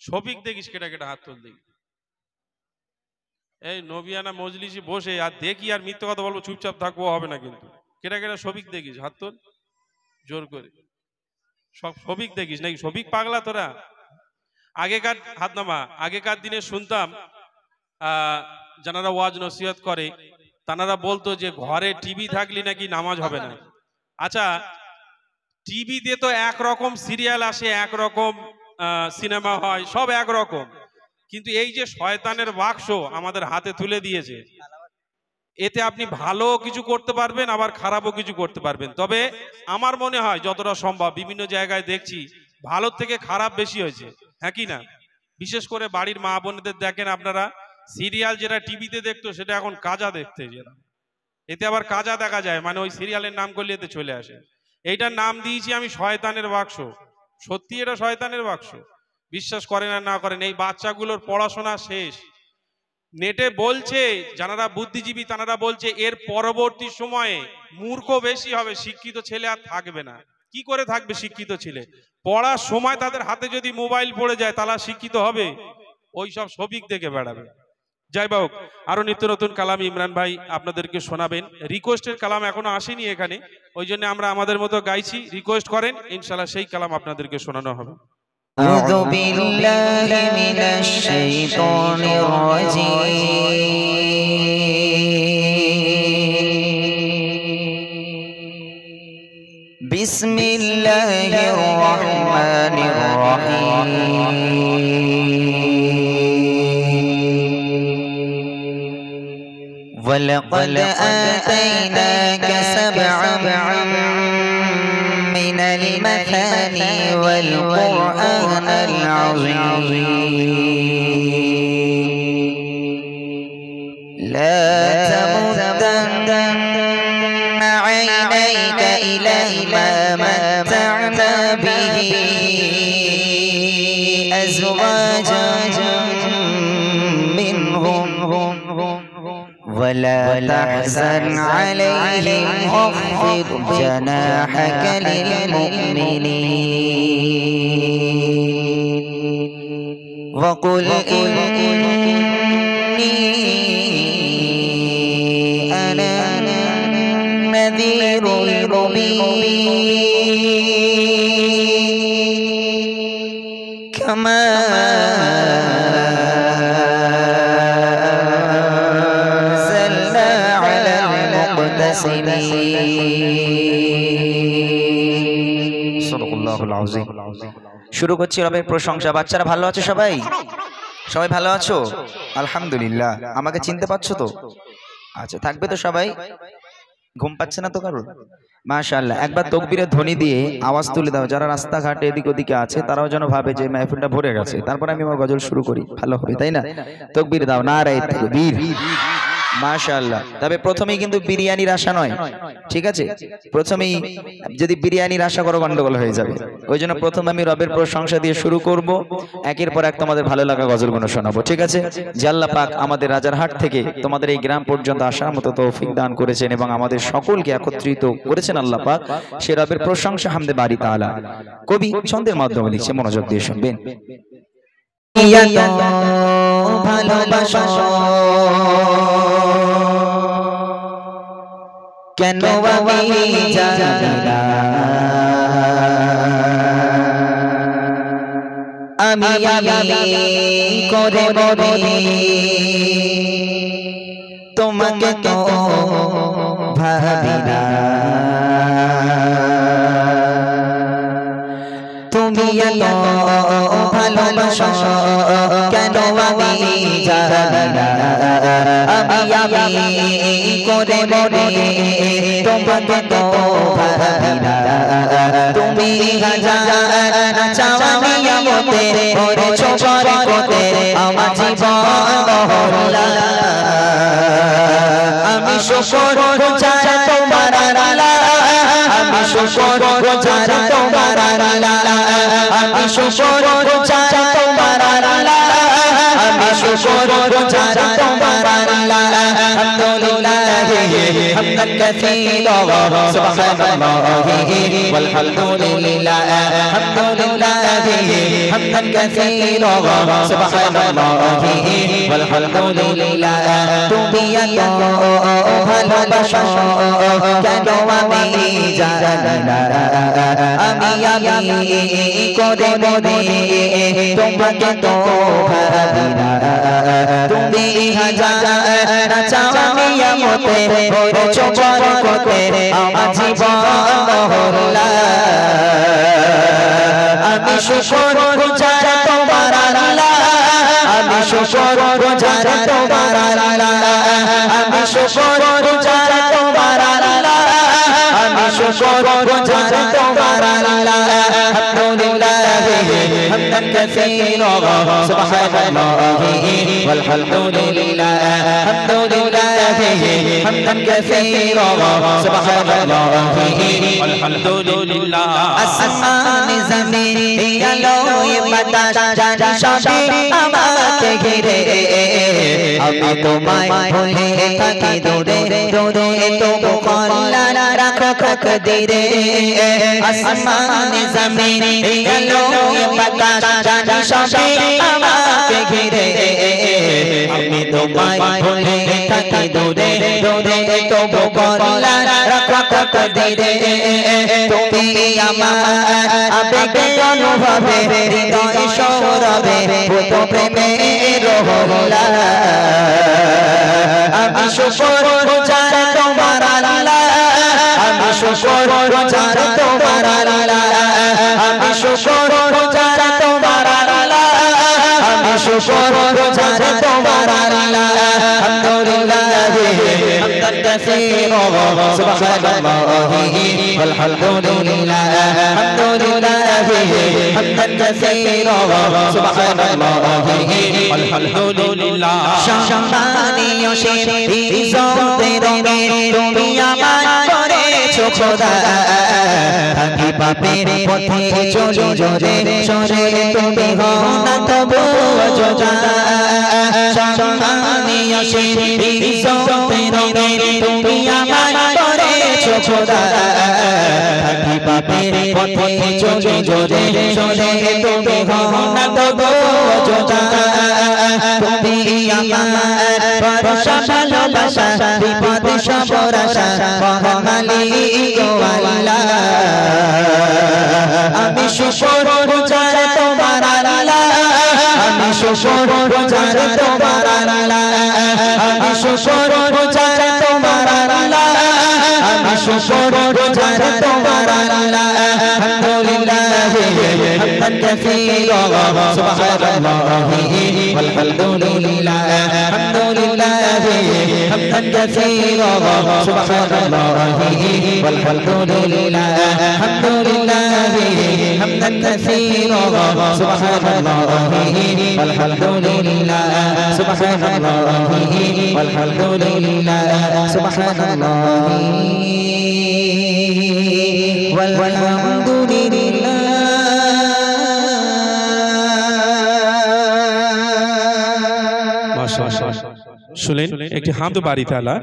শফিক দেখিস কেটা কেটা হাত তুল দেখি। এই নবিয়ানা মজলিসে বসে আর দেখি আর মিথ্যে কথা বলবো, চুপচাপ থাকবো হবে না কিন্তু। কেটা কেটা শফিক দেখিস হাত তুল জোর করে। সব শফিক দেখিস নাকি? শফিক পাগলা তোরা? আগেকার হাত নামা, আগেকার দিনে শুনতাম যারা ওয়াজ নসিহত করে তারা বলতো যে ঘরে টিভি থাকলে নাকি নামাজ হবে না। আচ্ছা, টিভিতে তো একরকম সিরিয়াল আসে, একরকম সিনেমা হয়, সব একরকম, কিন্তু এই যে শয়তানের বাক্স আমাদের হাতে তুলে দিয়েছে, এতে আপনি ভালো কিছু করতে পারবেন আবার খারাপও কিছু করতে পারবেন। তবে আমার মনে হয় যতটা সম্ভব বিভিন্ন জায়গায় দেখছি ভালোর থেকে খারাপ বেশি হয়েছে, হ্যাঁ কি না? বিশেষ করে বাড়ির মা বোনেদের দেখেন আপনারা, সিরিয়াল যেটা টিভিতে দেখতো সেটা এখন কাজা দেখতে, যেটা এতে আবার কাজা দেখা যায়, মানে ওই সিরিয়ালের নাম করলে এতে চলে আসে। এইটার নাম দিয়েছি আমি শয়তানের বাক্স। সত্যি এটা শয়তানের বাক্স, বিশ্বাস করেন আর না করেন। এই বাচ্চাগুলোর পড়াশোনা শেষ, নেটে বলছে যারা বুদ্ধিজীবী তারা বলছে এর পরবর্তী সময়ে মূর্খ বেশি হবে, শিক্ষিত ছেলে আর থাকবে না। কি করে থাকবে শিক্ষিত ছেলে? পড়ার সময় তাদের হাতে যদি মোবাইল পড়ে যায় তাহলে শিক্ষিত হবে? ওই সব শফিক দেখে বেড়াবে। যাই হোক, আরো নিত্য নতুন কালাম ইমরান ভাই আপনাদেরকে শোনাবেন। রিকোয়েস্টের কালাম এখনো আসেনি এখানে, ওই জন্য আমরা আমাদের মতো গাইছি। রিকোয়েস্ট করেন, ইনশাআল্লাহ সেই কালাম আপনাদেরকে শোনানো হবে। أعوذ بالله من الشيطان الرجيم بسم الله الرحمن الرحيم ولقد آتيناك سبعا من المثاني والقرآن العظيم لا تمدن عينيك إلى ما متعنا به أزواجا منهم ولا تحزن عليهم واخفض جناحك للمؤمنين وقل إني أنا النذير المبين كما শুরু করছি রবের প্রশংসা। বাচ্চারা ভালো আছো? সবাই সবাই ভালো আছো? আলহামদুলিল্লাহ। আমাকে চিনতে পারছো তো? আচ্ছা, থাকবে তো সবাই? ঘুম পাচ্ছে না তো কারোর? মাশাআল্লাহ। একবার তাকবীরের ধ্বনি দিয়ে আওয়াজ তুলে দাও, যারা রাস্তাঘাটে এদিক ওদিকে আছে তারাও যেন ভাবে যে মাহফিলটা ভরে গেছে। তারপর আমি আমার গজল শুরু করি, ভালো হবে তাই না? তাকবীর দাও, নারে তাকবীর। মাশাআল্লাহ। তবে প্রথমেই কিন্তু বিরিয়ানির আশা নয়, ঠিক আছে? প্রথমেই যদি বিরিয়ানির আশা করো গন্ডগোল হয়ে যাবে। ওই জন্য প্রথমে আমি রবের প্রশংসা দিয়ে শুরু করব, একের পর এক তোমাদের ভালো লাগা গজলগুলো শোনাবো, ঠিক আছে? যে আল্লাহ পাক আমাদের রাজারহাট থেকে তোমাদের এই গ্রাম পর্যন্ত আসার মতো তৌফিক দান করেছেন এবং আমাদের সকলকে একত্রিত করেছেন আল্লাহ পাক, সে রবের প্রশংসা হামদে বারি তাআলা। কবি ছন্দের মাধ্যমে লিখছে, মনোযোগ দিয়ে শুনবেন। ভালোবাসা কেন আমি জানি না, আমি করে বলি তোমাকে তো ভাবি না, তুমি এত ভালোবাসো কেন আমি জানি না, আমি করে বলি তোমাকে তো ভাবি না, তুমি হাজার চাওয়ামি আমতে করেছো বরকতে আমার জীবন মহল্লা, আমি শুকর গুজার তোমার আল্লাহ, আমি শুকর গুজার তোমার আল্লাহ, আমি শুকর গুজার তোমার আল্লাহ, আমি শুকর গুজার তোমার আল্লাহ, আলহামদুলিল্লাহ حمدا كثيرا سبحان الله والحمد لله الحمد لله حمدا كثيرا سبحان الله والحمد لله তুমি এত ভালোবাসো কেন আমি জানি না আমি করে মনে তোমাকে তো ভাবি না তুমি হাজার চাওয়ানি আমতে হয়েছো বরকতে আমার জীবন মহল্লা আমি শুকর গুজার তোমার আল্লাহ আমি শুকর গুজার তোমার আল্লাহ আমি শুকর গুজার তোমার আল্লাহ আমি শুকর গুজার তোমার আল্লাহ আলহামদুলিল্লাহ হামদান কাসীরা সুবহানাল্লাহ والحمد لله الحمد لله حمدا كثيرا سبحان الله والحمد لله আসমান জমিন আলো বাতাস জানি সবই আমাকে ঘিরে আমি তোমায় ভুলে থাকি দূরে দূরে তবু কল্যাণ রাখো তাকদীরে আসমান জমিন আলো বাতাস জানি সবই আমাকে ঘিরে আমি তোমায় ভুলে থাকি দূরে দূরে তবু কল্যাণ রাখো তাকদীরে তুমি আমার আবেগে অনুভবে হৃদয় সৌরভে ভূত প্রেমের রহলা আমি শুকর গুজার তোমার আল্লাহ আমি শুকর গুজার তোমার আল্লাহ আমি শুকর গুজার তোমার আল্লাহ আমি শুকর গুজার তোমার আল্লাহ আলহামদুলিল্লাহ হামদান কাসীরা সুবহানাল্লাহ والحمد لله الحمد لله حمدا كثيرا سبحان الله والحمد لله সম্মানীয় ইজ্জতের তুমি আমার করেছো খোদা থাকি পাপের পথে চলি জোরে সরে তুমি হও না তবু যোজা সম্মানীয় ইজ্জতের তুমি আমার করেছো খোদা থাকি পাপের পথে চলি জোরে সরে তুমি হও না তবু যোজা তুমি আমার ভরসা ভালোবাসা বিপদ সবর আশা মহামালিক আল্লাহ আমি শুকর গুজার তোমার আল্লাহ আমি শুকর গুজার তোমার আল্লাহ আমি শুকর গুজার তোমার আল্লাহ আমি শুকর গুজার তোমার আল্লাহ আলহামদুলিল্লাহ হামদান কাসীরা সুবহানাল্লাহ والحمد لله الحمد لله حمدا كثيرا سبحان الله والحمد لله الحمد لله حمدا كثيرا سبحان الله والحمد لله سبحان الله والحمد لله سبحان الله والحمد لله শুনলেন একটি হামদ বাড়ি তাআলা।